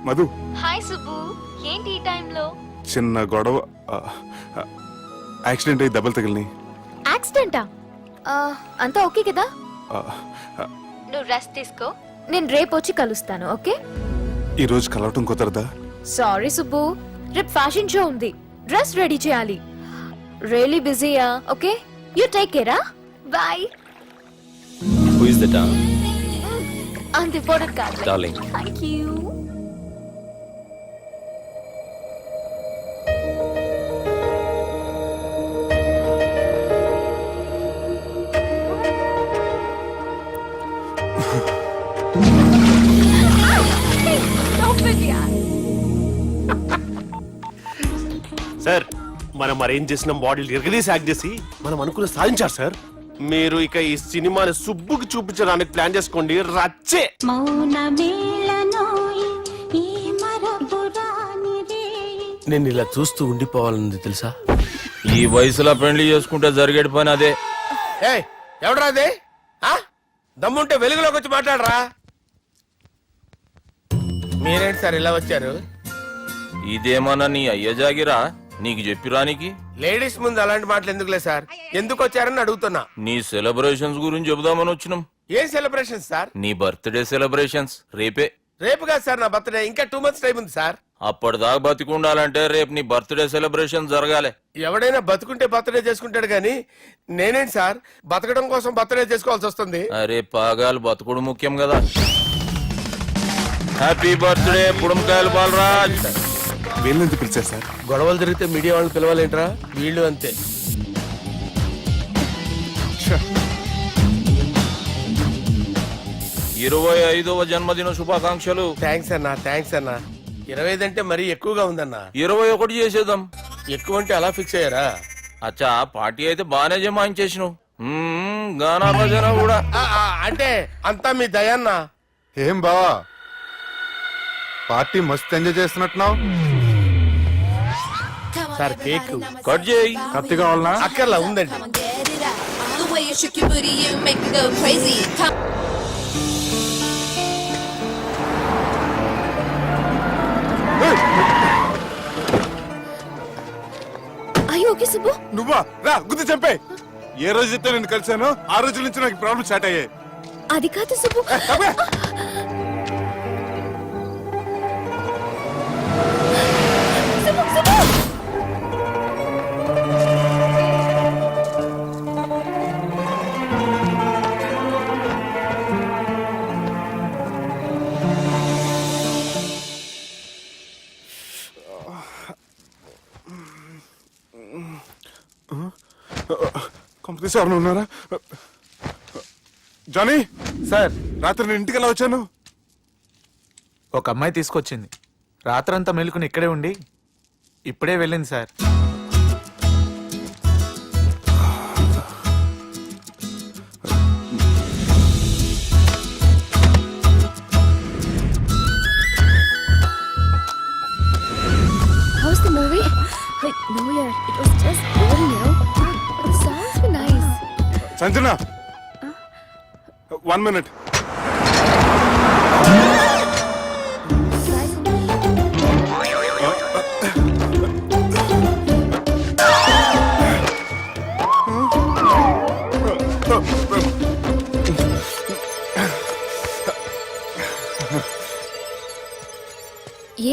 Madhu. Hi Subbu, ఏంటి ఈ టైంలో? చిన్న గొడవ, యాక్సిడెంట్ అయ్యి దెబ్బలు తగిలినాయి. యాక్సిడెంటా? అంతా ఓకే కదా? నువ్వు రెస్ట్ తీసుకో, నేను రేపు వచ్చి కలుస్తాను. ఓకే? ఈ రోజు కలవటం కుదరదా? సారీ సుబ్బు, రేపు ఫ్యాషన్ షో ఉంది, డ్రెస్ రెడీ చేయాలి. రియల్లీ బిజీయా? Okay, you take care. Bye. Who is that? అంత ఇంపార్టెంట్ కాదు. Darling. Thank you. సార్, మనం అరేంజ్ చేసిన మోడల్ ఎరగదీసి యాక్ట్ చేసి మనం అనుకున్న సాధించారు సార్. మీరు ఇక ఈ సినిమాని సుబ్బుకి చూపించడానికి ప్లాన్ చేసుకోండి. రచ్చే. నేను ఇలా చూస్తూ ఉండిపోవాలని తెలుసా? ఈ వయసులో పెళ్లి చేసుకుంటే జరిగేటి పని అదే. ఎవడరా అదే? దమ్ముంటే వెలుగులోకి వచ్చి మాట్లాడరా. మీరేంటి సార్ ఇలా వచ్చారు? ఇదేమన్నా నీ అయ్య జాగిరా నీకు చెప్పిరానికి? లేడీస్ ముందు అలాంటి మాటలు ఎందుకులే సార్, ఎందుకు వచ్చారని అడుగుతున్నా. నీ సెలబ్రేషన్స్ గురించి చెబుదామని వచ్చినాం. ఏం సెలబ్రేషన్ సార్? నీ బర్త్డే సెలబ్రేషన్స్ రేపే. రేపు కాదు సార్ నా బర్త్డే, ఇంకా 2 months టైం ఉంది సార్. అప్పటిదాకా బతికుండాలంటే రేపు నీ బర్త్డే సెలబ్రేషన్ జరగాలి. ఎవడైనా బతుకుంటే బర్త్డే చేసుకుంటాడు గాని నేనేంటి సార్ బతకడం కోసం బర్త్డే చేసుకోవాల్సి వస్తుంది? అరే పాగాలు బతుకుడు ముఖ్యం కదా. హ్యాపీ బర్త్డే పుడంకాయలు బాలరాజ్. వీళ్ళెందుకు పిలిచారు సార్? గొడవలు జరిగితే మీడియా వాళ్ళని పిలవాలేంట్రా? వీళ్ళు అంతే. 25వ జన్మదిన శుభాకాంక్షలు. థ్యాంక్స్ అన్నా, థ్యాంక్స్ అన్నా. 25 అంటే మరీ ఎక్కువగా ఉందన్నా. 21 చేసేద్దాం. ఎక్కువ అంటే అలా ఫిక్స్ అయ్యారా? అచ్చా, పార్టీ అయితే బానే జమాయించేసినావు. గానా భజన కూడా. అంటే అంతా మీ దయన్నా. ఏం బావా, పార్టీ మస్తు ఎంజాయ్ చేస్తున్నట్టున్నావు. సార్ కేక్ కట్ చేయి. కత్తి కావాలనా? అక్కర్లా, ఉందండి. అయ్యో ఓకే సుబ్బు. నువ్వా? రా గుద్ది చంపే. ఏ రోజైతే నేను కలిసానో ఆ రోజు నుంచి నాకు ప్రాబ్లం స్టార్ట్ అయ్యాయి. అది కాదు సుబ్బు. కంపెనీ ఎవరైనా ఉన్నారా? జానీ సార్, రాత్రి నేను ఇంటికి ఎలా వచ్చాను? ఒక అమ్మాయి తీసుకొచ్చింది. రాత్రంతా మెలుకుని ఇక్కడే ఉండి ఇప్పుడే వెళ్ళింది sir. How's the movie? Like, no, yeah, it was just boring, you know. The songs were nice. Sanjana, 1 minute.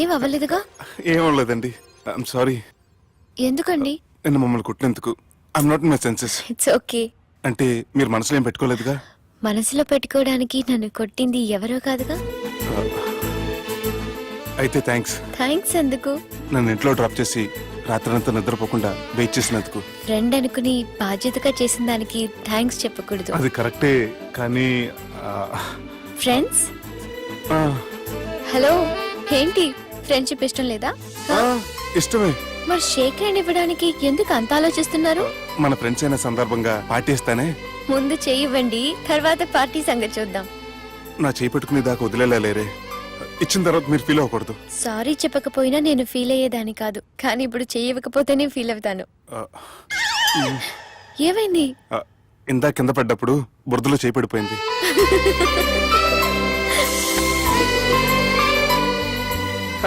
ఏం అవ్వలేదుగా? ఏం అవ్వలేదండి. I'm sorry. ఎందుకండి? నిన్న మమ్మల్ని కుట్టినందుకు I'm not in my senses. It's okay. అంటే మీరు మనసులో ఏం పెట్టుకోలేదుగా? మనసులో పెట్టుకోవడానికి నన్ను కొట్టింది ఎవరో కాదుగా. అయితే థ్యాంక్స్. థ్యాంక్స్ ఎందుకు? నన్ను ఇంట్లో డ్రాప్ చేసి రాత్రంతా నిద్రపోకుండా వెయిట్ చేసినందుకు. ఫ్రెండ్ అనుకుని బాధ్యతగా చేసిన దానికి థ్యాంక్స్ చెప్పకూడదు. అది కరెక్టే, కానీ ఫ్రెండ్స్ హలో, ఏంటి ఫ్రెండ్షిప్ ఇష్టం లేదా? ఇష్టమే. మరి షేక్ హ్యాండ్ ఇవ్వడానికి ఎందుకు అంత ఆలోచిస్తున్నారు? మన ఫ్రెండ్స్ అయిన సందర్భంగా పార్టీ ఇస్తానే. ముందు చేయివ్వండి, తర్వాత పార్టీ సంగతి చూద్దాం. నా చేయి పెట్టుకునే దాకా వదిలేలా లేరే. ఇచ్చిన తర్వాత మీరు ఫీల్ అవ్వకూడదు. సారీ చెప్పకపోయినా నేను ఫీల్ అయ్యేదాన్ని కాదు, కానీ ఇప్పుడు చేయకపోతేనే ఫీల్ అవుతాను. ఏమైంది? ఇందా కింద పడ్డప్పుడు బురదలో చేయి పడిపోయింది.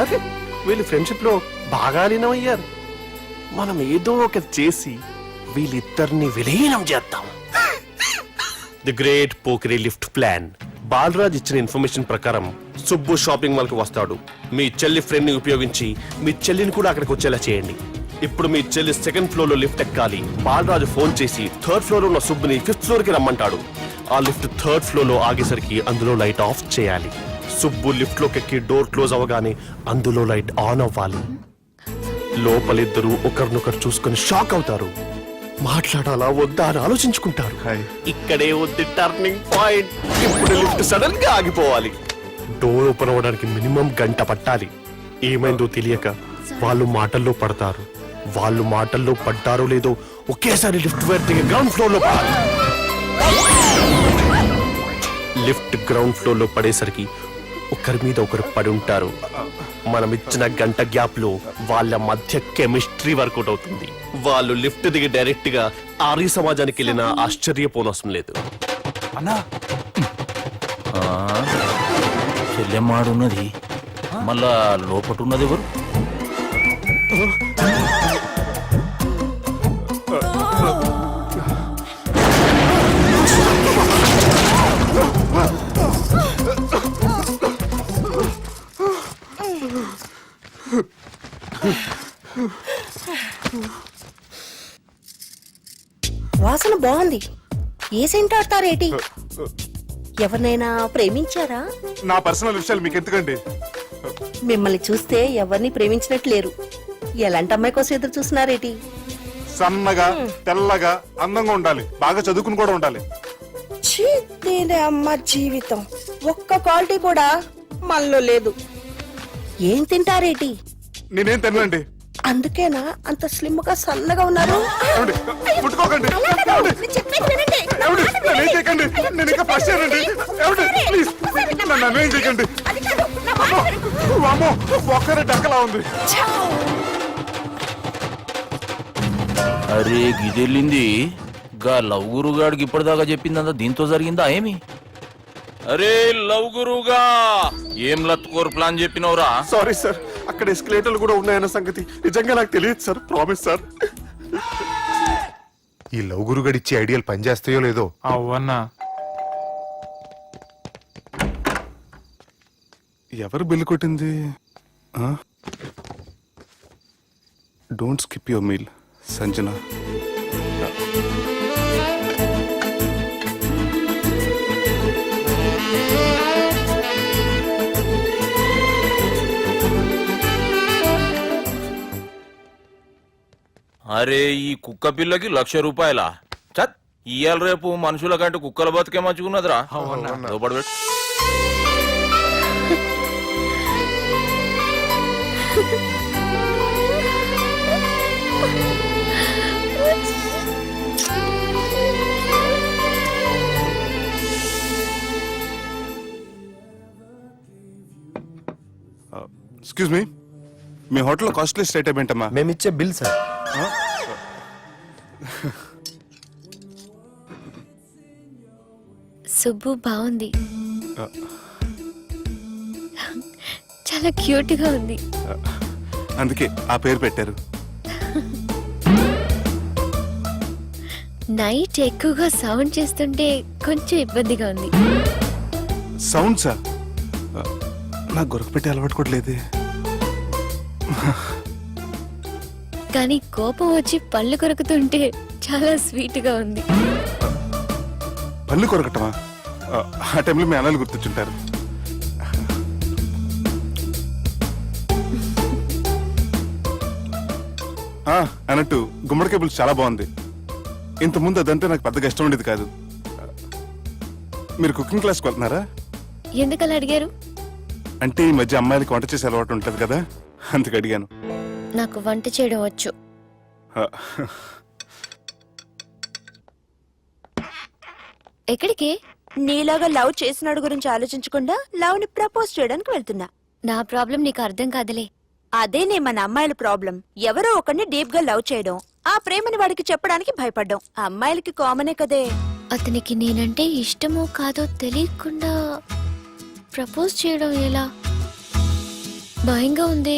అదే వీళ్ళు ఫ్రెండ్షిప్ లో బాగా లీనమయ్యారు. మనం ఏదో ఒకటి చేసి వీళ్ళిద్దరిని విలీనం చేద్దాం. ది గ్రేట్ పోకరీ లిఫ్ట్ ప్లాన్. బాలరాజ్ ఇచ్చిన ఇన్ఫర్మేషన్ ప్రకారం సుబ్బు షాపింగ్ మాల్ కి వస్తాడు. మీ చెల్లి ఫ్రెండ్ ని ఉపయోగించి మీ చెల్లిని కూడా అక్కడికి వచ్చేలా చేయండి. ఇప్పుడు మీ చెల్లి సెకండ్ ఫ్లోర్ లో లిఫ్ట్ ఎక్కాలి. బాలరాజు ఫోన్ చేసి థర్డ్ ఫ్లోర్ లో ఉన్న సుబ్బుని ఫిఫ్త్ ఫ్లోర్ కి రమ్మంటాడు. ఆ లిఫ్ట్ థర్డ్ ఫ్లోర్ లో ఆగేసరికి అందులో లైట్ ఆఫ్ చేయాలి. సుబ్బు లిఫ్ట్ లోకి ఎక్కి డోర్ క్లోజ్ అవ్వగానే అందులో లైట్ ఆన్ అవ్వాలి. లోపలిద్దరూ ఒకరినొకరు చూసుకొని షాక్ అవుతారు. మాట్లాడాలా వద్దా అని ఆలోచించుకుంటారు. హాయ్. ఇక్కడే ఉంది టర్నింగ్ పాయింట్. ఇప్పుడు లిఫ్ట్ సడన్ గా ఆగిపోవాలి. డోర్ ఓపెన్ అవ్వడానికి మినిమం గంట పట్టాలి. ఏమైందో తెలియక వాళ్ళు మాటల్లో పడతారు. వాళ్ళు మాటల్లో పడ్డారో లేదో ఒకేసారి లిఫ్ట్ దిగి గ్రౌండ్ ఫ్లోర్ లో పడాలి. లిఫ్ట్ గ్రౌండ్ ఫ్లోర్ లో పడేసరికి ఒకరి మీద ఒకరు పడి ఉంటారు. మనం ఇచ్చిన గంట గ్యాప్ లో వాళ్ళ మధ్య కెమిస్ట్రీ వర్కౌట్ అవుతుంది. వాళ్ళు లిఫ్ట్ దిగి డైరెక్ట్ గా ఆర్య సమాజానికి వెళ్ళిన ఆశ్చర్యపోనవసరం లేదు. అన్నా చెల్లెమ్మాడున్నది, మళ్ళా లోపటున్నది ఎవరు? వాసన బాగుంది. ఏ సెంట్ ఆడతారేటి? ఎవరినైనా ప్రేమించారా? నా పర్సనల్ విషయాలు మీకు ఎందుకండి? మిమ్మల్ని చూస్తే ఎవరిని ప్రేమించినట్లేరు. ఎలాంటి అమ్మాయి కోసం ఎదురు చూస్తున్నారేటి? సన్నగా తెల్లగా అందంగా ఉండాలి, బాగా చదువుకుని కూడా ఉండాలి. ఛీ, దీని అమ్మ జీవితం ఒక్క క్వాలిటీ కూడా మనలో లేదు. ఏం తింటారేటి? నేనేం తినండి. అందుకేనా అంత స్లిమ్ గా సన్నగా ఉన్నారు? ఏమండి? ముట్టుకోకండి. ఏమండి? ఏమండి? నన్నేం చేయకండి. నేను ఇంకా ఫస్ట్ ఇయర్ అండి. ఏమండి? ప్లీజ్ నన్నేం చేయకండి. వామ్మో, ఒక్కరే డక్కలా ఉంది. అరే గిదెళ్ళింది. గా లవ్ గురుగాడికి ఇప్పటిదాకా చెప్పిందంతా దీంతో జరిగిందా ఏమి? అరే లవ్ గురుగా, ఏం లత్కోరు ప్లాన్ చెప్పినవురా? సారీ సార్, అక్కడ ఎస్కలేటర్లు కూడా ఉన్నాయన్న సంగతి నిజంగా నాకు తెలియదు సార్. Promise sir. ఈ లవ్ గురుగడి ఇచ్చే ఐడియాలు పనిచేస్తాయో లేదో. అవ్వన్నా ఎవరు బిల్లు కొట్టింది? Don't skip your meal Sanjana. అరే ఈ కుక్క పిల్లకి 1,00,000 రూపాయల చత్. ఇయ్యాల రేపు మనుషుల కంటే కుక్కల బతికే మంచుకున్నదిరా. లోపల పెట్టు. ఎక్స్క్యూజ్ మీ, మీ హోటల్లో కాస్ట్లీ స్టేట్ ఏంటమ్మా? మేమిచ్చే బిల్ సార్. సుబ్బు బాగుంది, చాలా క్యూట్ గా ఉంది. అందుకే ఆ పేరు పెట్టారు. నైట్ ఎక్కువగా సౌండ్ చేస్తుంటే కొంచెం ఇబ్బందిగా ఉంది. సౌండ్సా? నాకు గొరక పెట్టే అలవాటు కూడా లేదే. కానీ కోపం వచ్చి పళ్ళు కొరుకుతుంటే చాలా స్వీట్ గా ఉంది. పళ్ళు కొరకటమా? ఆ టైంలో మీ అన్నలు గుర్తొచ్చుంటారు. అన్నట్టు గుమ్మడికాయ పులుసు చాలా బాగుంది. ఇంతకుముందు అదంటే నాకు పెద్దగా ఇష్టం ఉండేది కాదు. మీరు కుకింగ్ క్లాస్కి వెళ్తున్నారా? ఎందుకలా అడిగారు? అంటే ఈ మధ్య అమ్మాయిలకి వంట చేసే అలవాటు ఉంటుంది కదా, అందుకు అడిగాను. నాకు వంట చేయడం వచ్చు. ఎక్కడికి? నీలాగా లవ్ చేసినాడు గురించి ఆలోచించకుండా లవ్ ని ప్రపోజ్ చేయడానికి వెళ్తున్నా. నా ప్రాబ్లం నీకు అర్థం కాదులే. అదేనే మన అమ్మాయిల ప్రాబ్లం. ఎవరో ఒకరిని డీప్ గా లవ్ చేయడం, ఆ ప్రేమని వాడికి చెప్పడానికి భయపడ్డం అమ్మాయిలకి కామనే కదే. అతనికి నేనంటే ఇష్టమో కాదో తెలియకుండా ప్రపోజ్ చేయడం ఎలా? భయంగా ఉంది.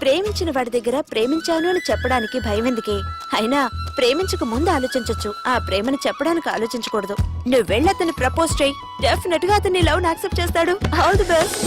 ప్రేమించిన వాడి దగ్గర ప్రేమించాను అని చెప్పడానికి భయం ఎందుకే? అయినా ప్రేమించక ముందు ఆలోచించొచ్చు, ఆ ప్రేమని చెప్పడానికి ఆలోచించకూడదు. నువ్వు వెళ్ళి అతన్ని ప్రపోజ్ చేయి, డెఫినెట్ గా అతన్ని లవ్ యాక్సెప్ట్ చేస్తాడు. All the best.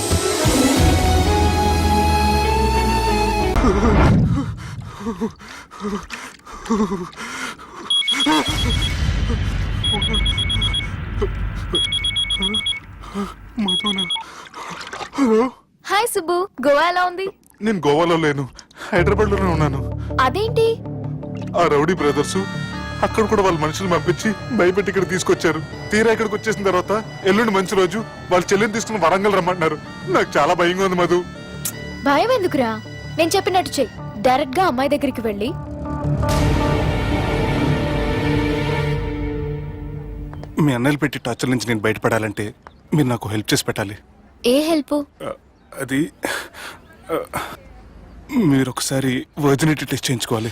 Hi Subbu, Goa ఎలా ఉంది? నేను గోవాలో లేను, హైదరాబాద్ లోనే ఉన్నాను. అదేంటి? ఆ రౌడీ బ్రదర్స్ అక్కడ కూడా వాళ్ళ మనుషులు పంపించి భయపెట్టి ఇక్కడ తీసుకొచ్చారు. తీరా ఇక్కడికి వచ్చేసిన తర్వాత ఎల్లుండి మంచి రోజు వాళ్ళ చెల్లిని తీసుకుని వరంగల్ రమ్మంటున్నారు. నాకు చాలా భయంగా ఉంది మధు. భయం ఎందుకురా? నేను చెప్పినట్టు చెయ్యి. డైరెక్ట్ గా అమ్మాయి దగ్గరికి వెళ్ళి మీ అన్నయ్యలు పెట్టి టార్చర్ నుంచి నేను బయటపడాలంటే మీరు నాకు హెల్ప్ చేసి పెట్టాలి. ఏ హెల్ప్? అది మీరు ఒకసారి వర్జినిటీ టెస్ట్ చేయించుకోవాలి.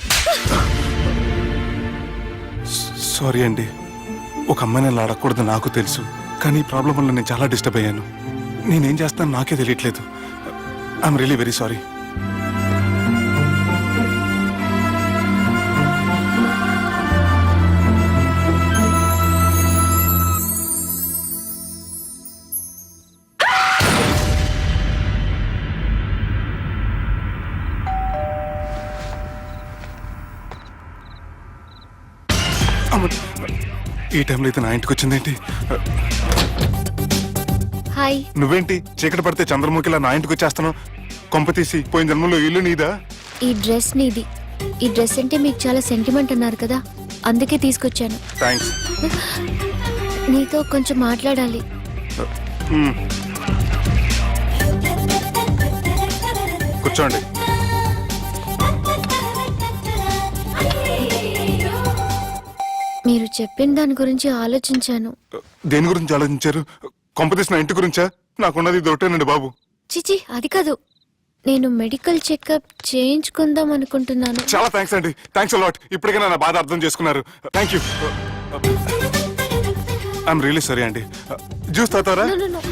సారీ అండి, ఒక అమ్మాయిని అలా అడగకూడదు నాకు తెలుసు, కానీ ఈ ప్రాబ్లం వల్ల నేను చాలా డిస్టర్బ్ అయ్యాను. నేనేం చేస్తాను నాకే తెలియట్లేదు. I'm really very sorry. ఈ టైంలో అయితే నా ఇంటికి వచ్చిందేంటి? హాయ్. నువ్వేంటి చీకటి పడితే చంద్రముఖిలా నా ఇంటికి వచ్చేస్తాను? కొంప తీసి పోయిన జన్మలో ఇల్లు నీదా? ఈ డ్రెస్ నీది. ఈ డ్రెస్ అంటే మీకు చాలా సెంటిమెంట్ అన్నారు కదా, అందుకే తీసుకొచ్చాను. థ్యాంక్స్. నీతో కొంచెం మాట్లాడాలి. కూర్చోండి. మీరు చెప్పిన దాని గురించి ఆలోచించాను. దేని గురించి ఆలోచించారు? కొంపతీసి నా ఇంటి గురించా? నాకున్నది దొరకనండి బాబు. చిచి, అది కాదు. నేను మెడికల్ చెకప్ చేయించుకుందాం అనుకుంటున్నాను. చాలా థ్యాంక్స్ అండి, థ్యాంక్స్ అలాట్. ఇప్పటికైనా నా బాధ అర్థం చేసుకున్నారు. Thank you. I'm really sorry అండి. జ్యూస్ తాతారా? No, no, no.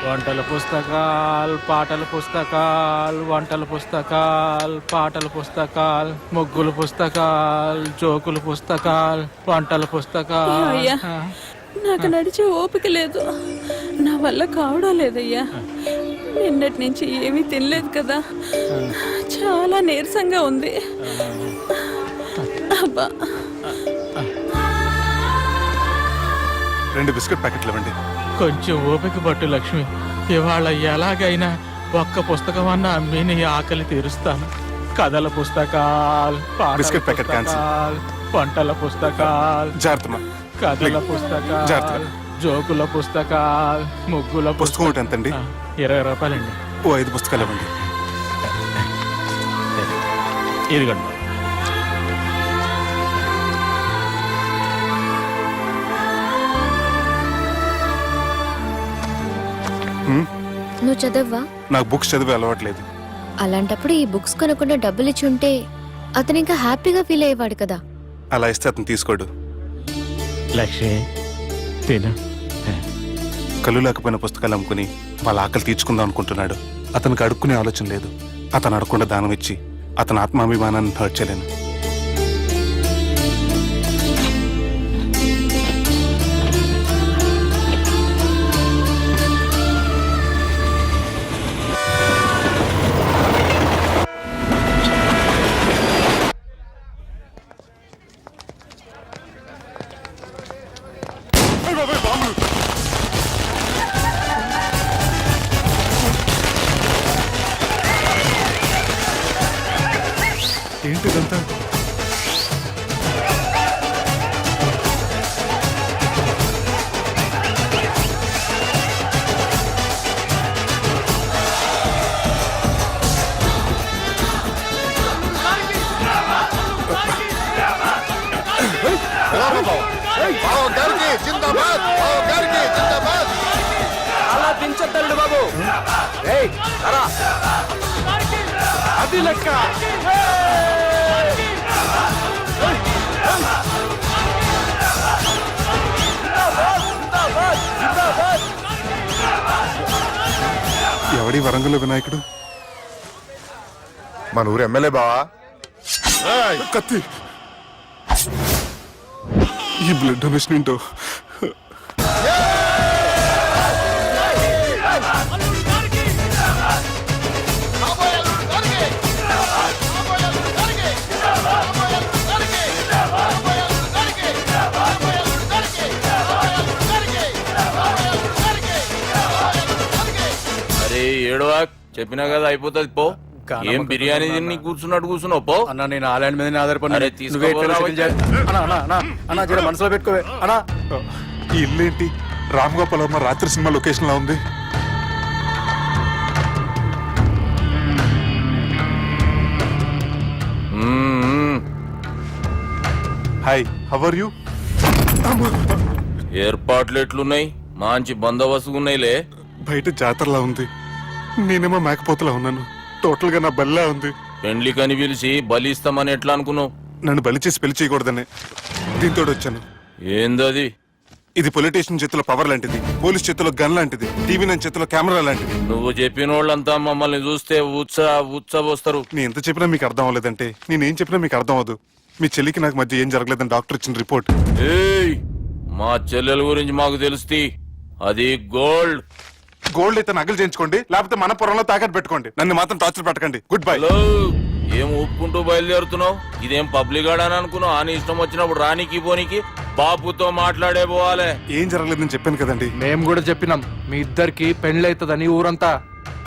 వంటల పుస్తకాలు, పాటల పుస్తకాలు, వంటల పుస్తకాలు, పాటల పుస్తకాలు, ముగ్గుల పుస్తకాలు, జోకుల పుస్తకాలు, వంటల పుస్తకాలు. అయ్యా, నాకు నడిచే ఓపిక లేదు, నా వల్ల కావడం లేదయ్యా. నిన్నటి నుంచి ఏమీ తినలేదు కదా, చాలా నీరసంగా ఉంది. అబ్బా, 2 బిస్కెట్ ప్యాకెట్లు ఇవ్వండి. కొంచెం ఓపిక పట్టు లక్ష్మి. ఇవాళ ఎలాగైనా ఒక్క పుస్తకం అన్నా అమ్మి నీ ఆకలి తీరుస్తాను. కథల పుస్తకాలు, బిస్కెట్ ప్యాకెట్ క్యాన్సిల్. వంటల పుస్తకాలు, జాగ్రత్త. కథల జాగ్రత్త. పుస్తకాలు, జోకుల పుస్తకాలు, ముగ్గుల పుస్తకం ఒకటి ఎంతండి? 20 రూపాయలండి. ఓ 5 పుస్తకాలు ఇవ్వండి. ఇదిగండి. నువ్వు చదవ్వా? నాకు బుక్స్ చదివే అలవాట్లేదు. అలాంటప్పుడు ఈ బుక్స్ కొనకుండా డబ్బులు ఇచ్చి ఉంటే అతను ఇంకా హ్యాపీగా ఫీల్ అయ్యేవాడు కదా. అలా ఇస్తే అతను తీసుకోడు. లక్ష్మి తిను. కళ్ళు లేకపోయిన పుస్తకాలు అమ్ముకుని వాళ్ళ ఆకలి తీర్చుకుందాం అనుకుంటున్నాడు. అతనికి అడుక్కునే ఆలోచన లేదు. అతను అడగకుండా దానం ఇచ్చి అతని ఆత్మాభిమానాన్ని హర్ట్ చేయలేను. ఏంటిదంతా? जिंदाबाद जिंदाबाद దించొద్దల్లుడు బాబు. ఏయ్, రా. అది లెక్క. ఎవడి వరంగల్ వినాయకుడు? మన ఊరు ఎమ్మెల్యే బావా. కత్తి. ఈ బ్లడ్ డొనేషన్ ఏంటో. అరే ఏడవా, చెప్పినా కదా అయిపోతుంది పో. ఏం బిర్యానీ తిని కూర్చున్నట్టు కూర్చున్నావు పో. అన్న నేను ఆలాండ్ మీద ఆధారపడి అరే తీసుకోపోరా వచ్చే. మనసులో పెట్టుకోవే అన్నా. ఈ ఇల్లేంటి రామ్ గోపాల్ వర్మ రాత్రి సినిమా లొకేషన్ లా ఉంది. Hi, how are you? ఏర్పాట్లు ఎట్లున్నాయి? మంచి బందోబస్తు ఉన్నాయిలే. బయట జాతరలా ఉంది, నేనేమో మేకపోతలా ఉన్నాను. టోటల్ గా నా బల్లా ఉంది. పెండ్లి కని పిలిచి బలి ఇస్తామని ఎట్లా అనుకున్నావు? నన్ను బలి చేసి పెళ్లి చేయకూడదని దీంతో వచ్చాను. ఏందది? ఇది పొలిటీషియన్ చేతిలో పవర్ లాంటిది, పోలీస్ చేతిలో గన్ లాంటిది, టీవీ నైన్ చేతిలో కెమెరా లాంటిది. నువ్వు చెప్పిన వాళ్ళంతా మమ్మల్ని చూస్తే ఉత్సవస్తారు. నేను ఎంత చెప్పినా మీకు అర్థం అవ్వలేదంటే నేనేం చెప్పినా మీకు అర్థం అవ్వదు. మీ చెల్లికి నాకు మధ్య ఏం జరగలేదని డాక్టర్ ఇచ్చిన రిపోర్ట్. ఏయ్, మా చెల్లెల గురించి మాకు తెలుస్తుంది. అది గోల్డ్. గోల్డ్ అయితే నగలు చేయించుకోండి, లేకపోతే మన పొలంలో తాకట్టు పెట్టుకోండి. నన్ను మాత్రం టార్చర్ పెట్టకండి. Good bye. హలో, ఏం ఒప్పుకుంటూ బయలుదేరుతున్నావు? ఇదేం పబ్లిక్ గార్డెన్ అనుకున్నావు? అని ఇష్టం వచ్చినప్పుడు రానికి పోనీకి బాపుతో మాట్లాడే పోవాలే. ఏం జరగలేదని చెప్పాను కదండి. మేము కూడా చెప్పినాం మీ ఇద్దరికి పెళ్ళైతుందని ఊరంతా.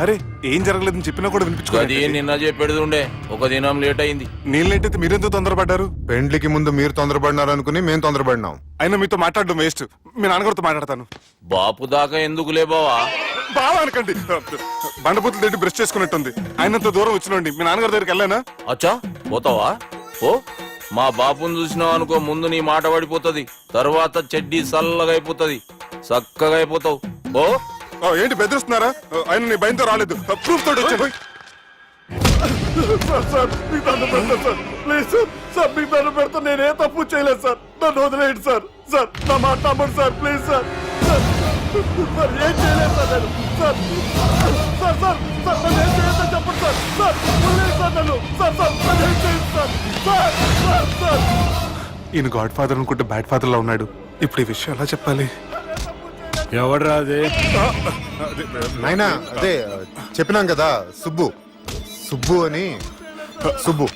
అరే ఏం జరగలేదని చెప్పినా కూడా అది వినిపించుకోండి. నిన్న చెప్పేది ఉండే, ఒక దినం లేట్ అయింది. నేను లేట్ అయితే మీరెందుకు తొందరపడ్డారు? పెండ్లికి ముందు మీరు తొందరపడినారు అనుకుని మేము తొందరపడినాం. అయినా మీతో మాట్లాడడం వేస్ట్. మీ నాన్నగారితో మాట్లాడతాను. బాపు దాకా ఎందుకులే బావా? బాగా అనకండి. బండబూతులు తిండి బ్రష్ చేసుకున్నట్టుంది. ఆయనంత దూరం వచ్చినండి. మీ నాన్నగారి దగ్గరికి వెళ్ళానా? అచ్చా, పోతావా? ఓ, మా బాపుని చూసినావు అనుకో, ముందు నీ మాట పడిపోతుంది, తర్వాత చెడ్డీ చల్లగా అయిపోతుంది, చక్కగా అయిపోతావు. ఓ ఏంటి బెదిరిస్తున్నారా? ఆయన నీ భయంతో రాలేదు, ప్రూఫ్ తోటి వచ్చాను. నేనే తప్పు చేయలేదు సార్, నన్ను వదిలేయండి సార్. సార్ నా మాట నమ్మండి సార్, ప్లీజ్ సార్. సార్ ఏం చేయలేదు సార్ నేను. సార్ సార్ సార్ సార్ నన్ను ఏం చేయొద్దని చెప్పండి సార్. సార్ వదిలేయండి సార్ నన్ను. సార్ సార్ నన్ను ఏం చేయండి సార్. Sir sir sir. ఈయన గాడ్ ఫాదర్ అనుకుంటే బ్యాడ్ ఫాదర్ లా ఉన్నాడు. ఇప్పుడు ఈ విషయం ఎలా చెప్పాలి? ఎవడ్రా అది? నాయనా అదే చెప్పినాం కదా, సుబ్బు. సుబ్బు అని. సుబ్బు.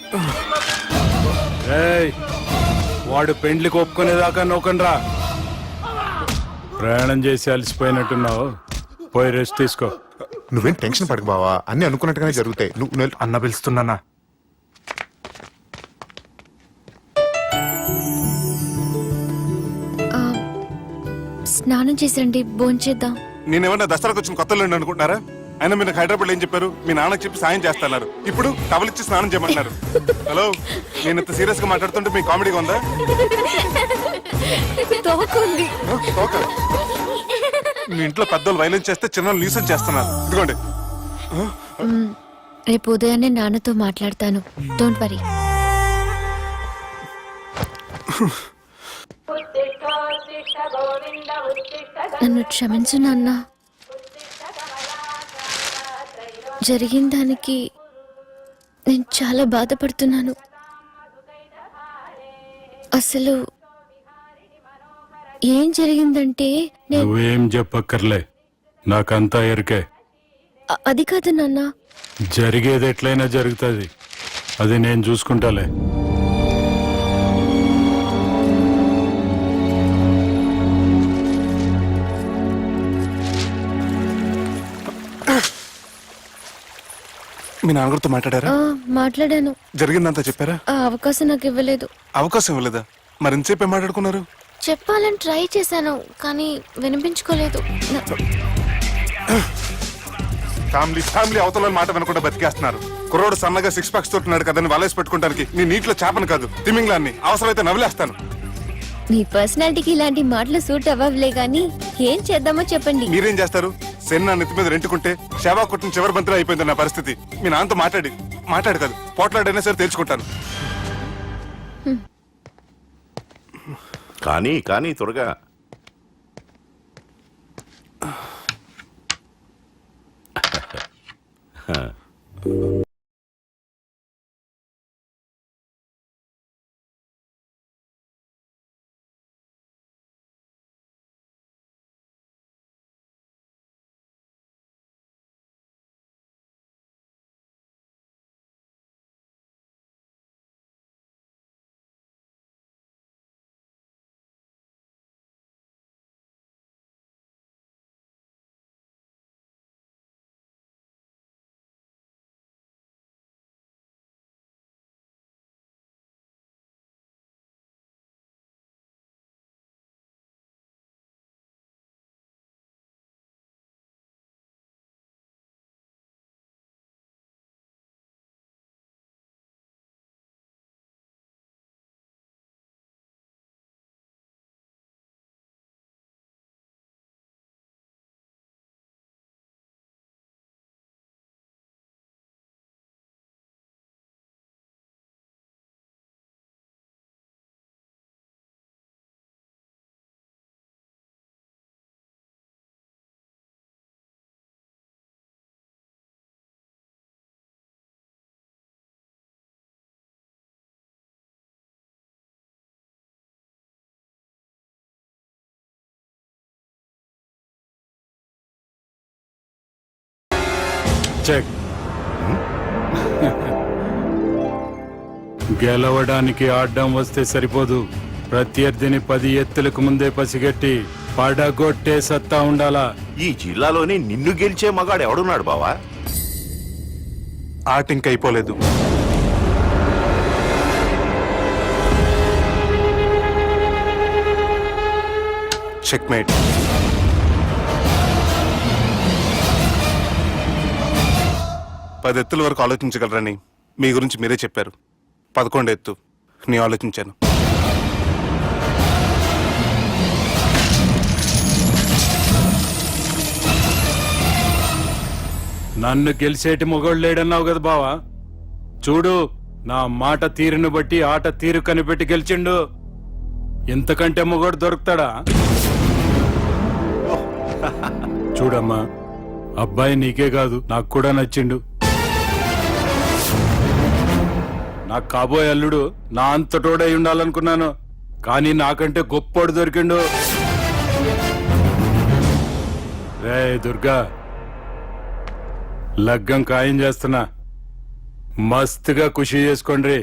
ఏయ్, వాడు పెండ్లికి ఒప్పుకునేదాకా నోకండ్రా. ప్రయాణం చేసి అలసిపోయినట్టున్నావు, పోయి రెస్ట్ తీసుకో. నువ్వేం టెన్షన్ పడకు బావా, అన్ని అనుకున్నట్టుగానే జరుగుతాయి. నువ్వు అన్న పిలుస్తున్నానా? స్నానం చేసండి, భోంచేద్దాం. నేనేమన్నా దసరాకు వచ్చిన కొత్తలో అనుకుంటున్నారా? అయినా మీరు నాకు హైదరాబాద్ ఏం చెప్పారు? మీ నాన్నకి చెప్పి సాయం చేస్తున్నారు. ఇప్పుడు టవలిచ్చి స్నానం చేయమంటున్నారు. హలో, నేను ఇంత సీరియస్ గా మాట్లాడుతుంటే మీ కామెడీగా ఉందా? తోకుంది. ఓకే. మీ ఇంట్లో పెద్దోళ్ళు వైలెన్స్ చేస్తే చిన్న న్యూసెన్స్ చేస్తున్నారు. ఇదిగోండి. రేపు ఉదయాన్నే నాన్నతో మాట్లాడతాను, డోంట్ వరీ. నన్ను క్షమించు నాన్న. జరిగిన దానికి నేను చాలా బాధపడుతున్నాను. అసలు ఏం జరిగిందంటే నువ్వేం చెప్పక్కర్లే, నాకంతా ఎరికే. అది కాదు నాన్న. జరిగేది ఎట్లయినా జరుగుతుంది, అది నేను చూసుకుంటాలే. మీ నాన్నగారితో మాట్లాడారా? మాట్లాడాను. జరిగిందంతా చెప్పారా? ఆ అవకాశం నాకు ఇవ్వలేదు. అవకాశం ఇవ్వలేదా? మరి ఎంతసేపు ఏం మాట్లాడుకున్నారు? చెప్పాలని ట్రై చేశాను, కానీ వినిపించుకోలేదు. ఫ్యామిలీ అవతల మాట వినకుండా బతికేస్తున్నారు. కుర్రోడు సన్నగా 6 packs తోటున్నాడు కదని వలేసి పెట్టుకోవడానికి నీ నీటిలో చేపను కాదు, తిమింగ్లాన్ని అవసరమైతే నవ్వులేస్తాను. నీ పర్సనాలిటీకి ఇలాంటి మాటలు సూట్ అవ్వలే గానీ ఏం చేద్దామో చెప్పండి. మీరేం చేస్తారు? సెన్ నా నెత్తి మీద రెంటుకుంటే శవా కొట్టిన చివరి బంతిలో అయిపోయింది నా పరిస్థితి. మీ నాన్నతో మాట్లాడు కాదు, పోట్లాడైనా సరే తెలుసుకుంటాను. కానీ త్వరగా. చెక్. గెలవడానికి ఆడ్డం వస్తే సరిపోదు, ప్రత్యర్థిని 10 ఎత్తులకు ముందే పసిగట్టి పడగొట్టే సత్తా ఉండాలా. ఈ జిల్లాలోనే నిన్ను గెలిచే మగాడు ఎవడున్నాడు బావా? ఆట ఇంక అయిపోలేదు. చెక్మేట్. పది ఎత్తుల వరకు ఆలోచించగలరని మీ గురించి మీరే చెప్పారు. 11 ఎత్తు నేను ఆలోచించాను. నన్ను గెలిచేటి మొగోడు లేడన్నావు కదా బావా. చూడు, నా మాట తీరును బట్టి ఆట తీరు కనిపెట్టి గెలిచిండు. ఇంతకంటే మొగోడు దొరుకుతాడా? చూడమ్మా, అబ్బాయి నీకే కాదు నాకు కూడా నచ్చిండు. నాకు కాబోయే అల్లుడు నా అంతటోడై ఉండాలనుకున్నాను, కానీ నాకంటే గొప్పోడు దొరికిండు. రే దుర్గా, లగ్గం ఖాయం చేస్తున్నా, మస్తుగా ఖుషి చేసుకోండి.